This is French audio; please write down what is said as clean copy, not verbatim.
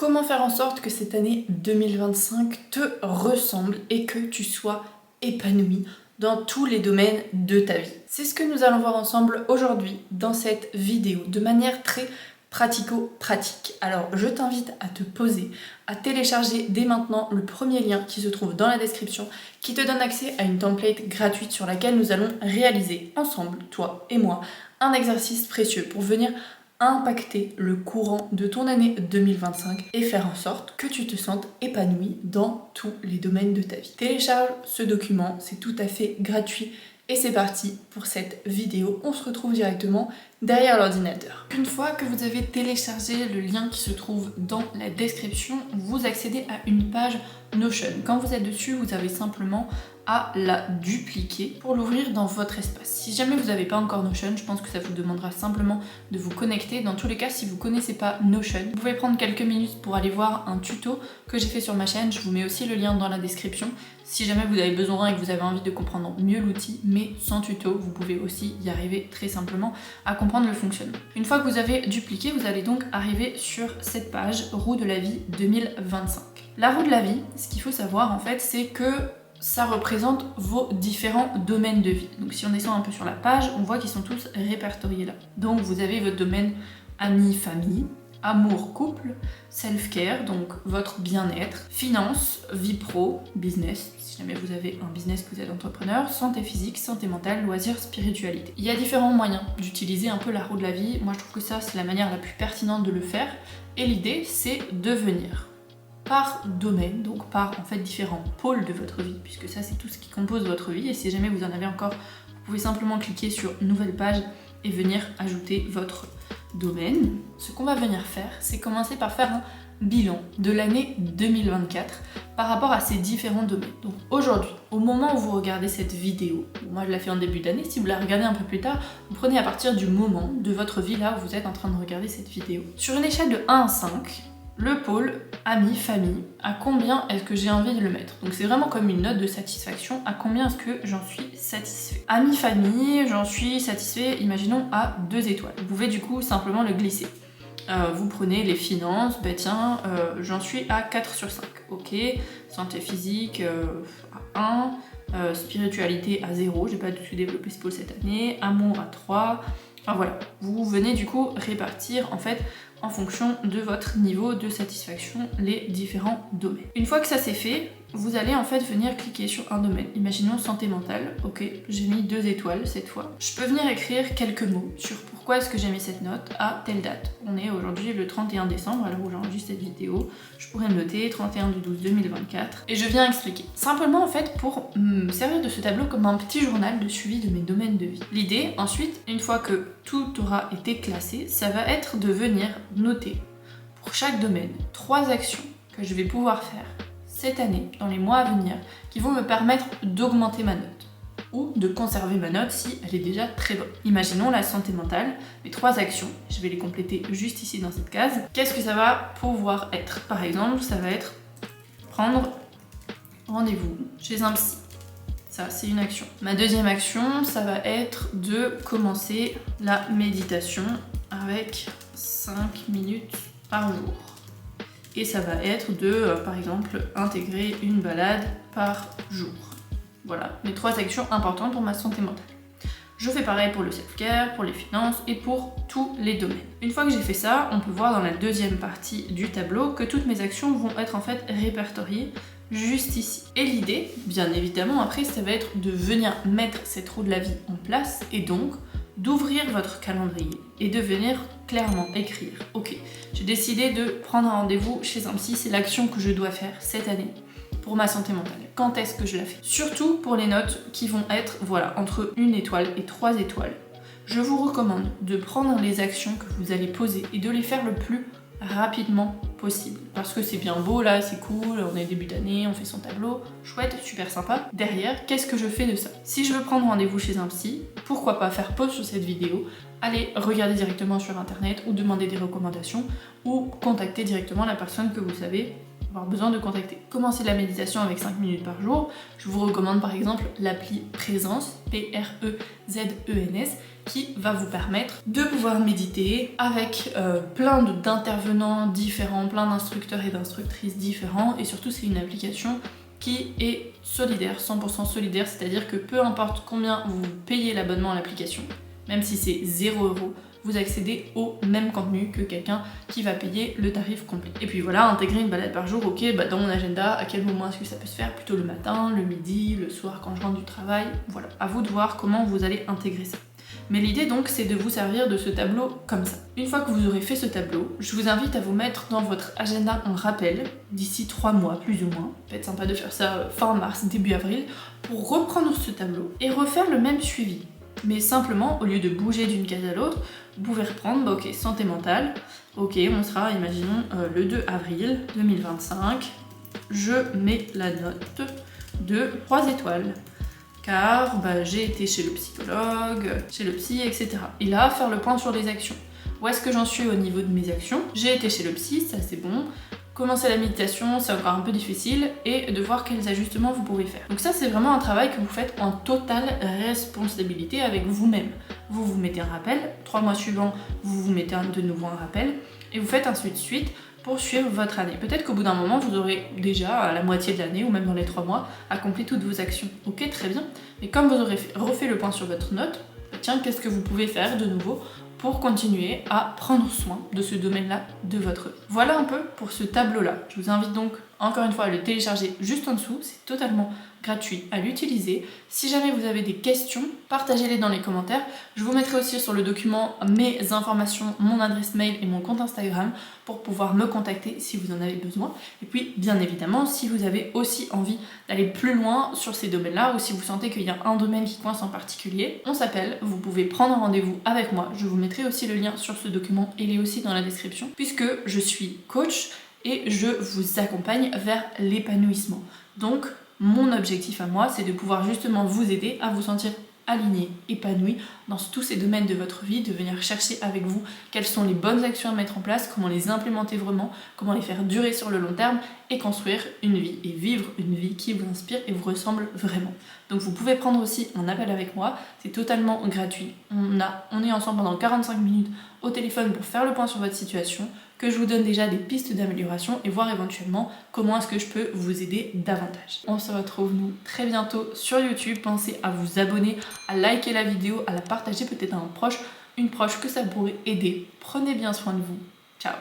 Comment faire en sorte que cette année 2025 te ressemble et que tu sois épanoui dans tous les domaines de ta vie? C'est ce que nous allons voir ensemble aujourd'hui dans cette vidéo de manière très pratico-pratique. Alors je t'invite à te poser, à télécharger dès maintenant le premier lien qui se trouve dans la description qui te donne accès à une template gratuite sur laquelle nous allons réaliser ensemble, toi et moi, un exercice précieux pour venir impacter le courant de ton année 2025 et faire en sorte que tu te sentes épanoui dans tous les domaines de ta vie. Télécharge ce document, c'est tout à fait gratuit et c'est parti pour cette vidéo. On se retrouve directement derrière l'ordinateur. Une fois que vous avez téléchargé le lien qui se trouve dans la description, vous accédez à une page Notion. Quand vous êtes dessus, vous avez simplement à la dupliquer pour l'ouvrir dans votre espace. Si jamais vous n'avez pas encore Notion, je pense que ça vous demandera simplement de vous connecter. Dans tous les cas, si vous ne connaissez pas Notion, vous pouvez prendre quelques minutes pour aller voir un tuto que j'ai fait sur ma chaîne. Je vous mets aussi le lien dans la description. Si jamais vous avez besoin et que vous avez envie de comprendre mieux l'outil, mais sans tuto, vous pouvez aussi y arriver très simplement à comprendre le fonctionnement. Une fois que vous avez dupliqué, vous allez donc arriver sur cette page Roue de la vie 2025. La roue de la vie, ce qu'il faut savoir en fait, c'est que ça représente vos différents domaines de vie. Donc si on descend un peu sur la page, on voit qu'ils sont tous répertoriés là. Donc vous avez votre domaine amis, famille, amour, couple, self-care, donc votre bien-être, finance, vie pro, business, si jamais vous avez un business que vous êtes entrepreneur, santé physique, santé mentale, loisirs, spiritualité. Il y a différents moyens d'utiliser un peu la roue de la vie. Moi je trouve que ça c'est la manière la plus pertinente de le faire. Et l'idée c'est de venir par domaine, donc par en fait différents pôles de votre vie, puisque ça c'est tout ce qui compose votre vie, et si jamais vous en avez encore, vous pouvez simplement cliquer sur nouvelle page et venir ajouter votre domaine. Ce qu'on va venir faire, c'est commencer par faire un bilan de l'année 2024 par rapport à ces différents domaines. Donc aujourd'hui, au moment où vous regardez cette vidéo, moi je la fais en début d'année, si vous la regardez un peu plus tard, vous prenez à partir du moment de votre vie là où vous êtes en train de regarder cette vidéo. Sur une échelle de 1 à 5, le pôle amis, famille, à combien est-ce que j'ai envie de le mettre? Donc c'est vraiment comme une note de satisfaction, à combien est-ce que j'en suis satisfait. Amis, famille, j'en suis satisfait, imaginons à 2 étoiles. Vous pouvez du coup simplement le glisser. Vous prenez les finances, bah tiens, j'en suis à 4 sur 5. Ok, santé physique à 1, spiritualité à 0, j'ai pas du tout développé ce pôle cette année, amour à 3, enfin voilà. Vous venez du coup répartir en fait en fonction de votre niveau de satisfaction les différents domaines. Une fois que ça c'est fait, vous allez en fait venir cliquer sur un domaine. Imaginons santé mentale, ok, j'ai mis 2 étoiles cette fois. Je peux venir écrire quelques mots sur pourquoi est-ce que j'ai mis cette note à telle date. On est aujourd'hui le 31 décembre, à l'heure où j'enregistre cette vidéo. Je pourrais noter 31/12/2024 et je viens expliquer. Simplement en fait pour me servir de ce tableau comme un petit journal de suivi de mes domaines de vie. L'idée ensuite, une fois que tout aura été classé, ça va être de venir noter pour chaque domaine 3 actions que je vais pouvoir faire cette année, dans les mois à venir, qui vont me permettre d'augmenter ma note ou de conserver ma note si elle est déjà très bonne. Imaginons la santé mentale, les 3 actions, je vais les compléter juste ici dans cette case. Qu'est-ce que ça va pouvoir être? Par exemple, ça va être prendre rendez-vous chez un psy. Ça, c'est une action. Ma deuxième action, ça va être de commencer la méditation avec 5 minutes par jour. Et ça va être de, par exemple, intégrer une balade par jour. Voilà, les 3 actions importantes pour ma santé mentale. Je fais pareil pour le self-care, pour les finances et pour tous les domaines. Une fois que j'ai fait ça, on peut voir dans la deuxième partie du tableau que toutes mes actions vont être en fait répertoriées juste ici. Et l'idée, bien évidemment, après, ça va être de venir mettre cette roue de la vie en place et donc d'ouvrir votre calendrier et de venir clairement écrire. Ok, j'ai décidé de prendre un rendez-vous chez un psy, c'est l'action que je dois faire cette année pour ma santé mentale. Quand est-ce que je la fais? Surtout pour les notes qui vont être, voilà, entre 1 étoile et 3 étoiles. Je vous recommande de prendre les actions que vous allez poser et de les faire le plus rapidement possible. Parce que c'est bien beau là, c'est cool, on est début d'année, on fait son tableau, chouette, super sympa. Derrière, qu'est-ce que je fais de ça? Si je veux prendre rendez-vous chez un psy, pourquoi pas faire pause sur cette vidéo, aller regarder directement sur internet ou demander des recommandations ou contacter directement la personne que vous savez avoir besoin de contacter. Commencez la méditation avec 5 minutes par jour. Je vous recommande par exemple l'appli Présence, P-R-E-Z-E-N-S, qui va vous permettre de pouvoir méditer avec plein d'intervenants différents, plein d'instructeurs et d'instructrices différents, et surtout c'est une application qui est solidaire, 100% solidaire, c'est-à-dire que peu importe combien vous payez l'abonnement à l'application, même si c'est 0€, vous accédez au même contenu que quelqu'un qui va payer le tarif complet. Et puis voilà, intégrer une balade par jour, ok, dans mon agenda, à quel moment est-ce que ça peut se faire? Plutôt le matin, le midi, le soir quand je rentre du travail, voilà. À vous de voir comment vous allez intégrer ça. Mais l'idée donc c'est de vous servir de ce tableau comme ça. Une fois que vous aurez fait ce tableau, je vous invite à vous mettre dans votre agenda un rappel d'ici 3 mois plus ou moins. Ça peut être sympa de faire ça fin mars, début avril, pour reprendre ce tableau et refaire le même suivi. Mais simplement, au lieu de bouger d'une case à l'autre, vous pouvez reprendre, ok, santé mentale, ok, on sera, imaginons, le 2 avril 2025, je mets la note de 3 étoiles. Car j'ai été chez le psychologue, chez le psy, etc. Et là, faire le point sur les actions. Où est-ce que j'en suis au niveau de mes actions? J'ai été chez le psy, ça c'est bon. Commencer la méditation, c'est encore un peu difficile, et de voir quels ajustements vous pouvez faire. Donc ça, c'est vraiment un travail que vous faites en totale responsabilité avec vous-même. Vous vous mettez un rappel, 3 mois suivants, vous vous mettez de nouveau un rappel, et vous faites ainsi de suite pour suivre votre année. Peut-être qu'au bout d'un moment, vous aurez déjà, à la moitié de l'année, ou même dans les 3 mois, accompli toutes vos actions. Ok, très bien. Mais comme vous aurez refait le point sur votre note, tiens, qu'est-ce que vous pouvez faire de nouveau pour continuer à prendre soin de ce domaine-là de votre vie. Voilà un peu pour ce tableau-là. Je vous invite donc encore une fois à le télécharger juste en dessous, c'est totalement gratuit à l'utiliser. Si jamais vous avez des questions, partagez-les dans les commentaires. Je vous mettrai aussi sur le document mes informations, mon adresse mail et mon compte Instagram pour pouvoir me contacter si vous en avez besoin. Et puis bien évidemment, si vous avez aussi envie d'aller plus loin sur ces domaines-là ou si vous sentez qu'il y a un domaine qui coince en particulier, on s'appelle, vous pouvez prendre rendez-vous avec moi. Je vous mettrai aussi le lien sur ce document et il est aussi dans la description puisque je suis coach et je vous accompagne vers l'épanouissement. Donc, mon objectif à moi, c'est de pouvoir justement vous aider à vous sentir aligné, épanoui dans tous ces domaines de votre vie, de venir chercher avec vous quelles sont les bonnes actions à mettre en place, comment les implémenter vraiment, comment les faire durer sur le long terme et construire une vie et vivre une vie qui vous inspire et vous ressemble vraiment. Donc vous pouvez prendre aussi un appel avec moi, c'est totalement gratuit. On est ensemble pendant 45 minutes au téléphone pour faire le point sur votre situation, que je vous donne déjà des pistes d'amélioration et voir éventuellement comment est-ce que je peux vous aider davantage. On se retrouve nous très bientôt sur YouTube. Pensez à vous abonner, à liker la vidéo, à la partager peut-être à un proche, une proche que ça pourrait aider. Prenez bien soin de vous. Ciao.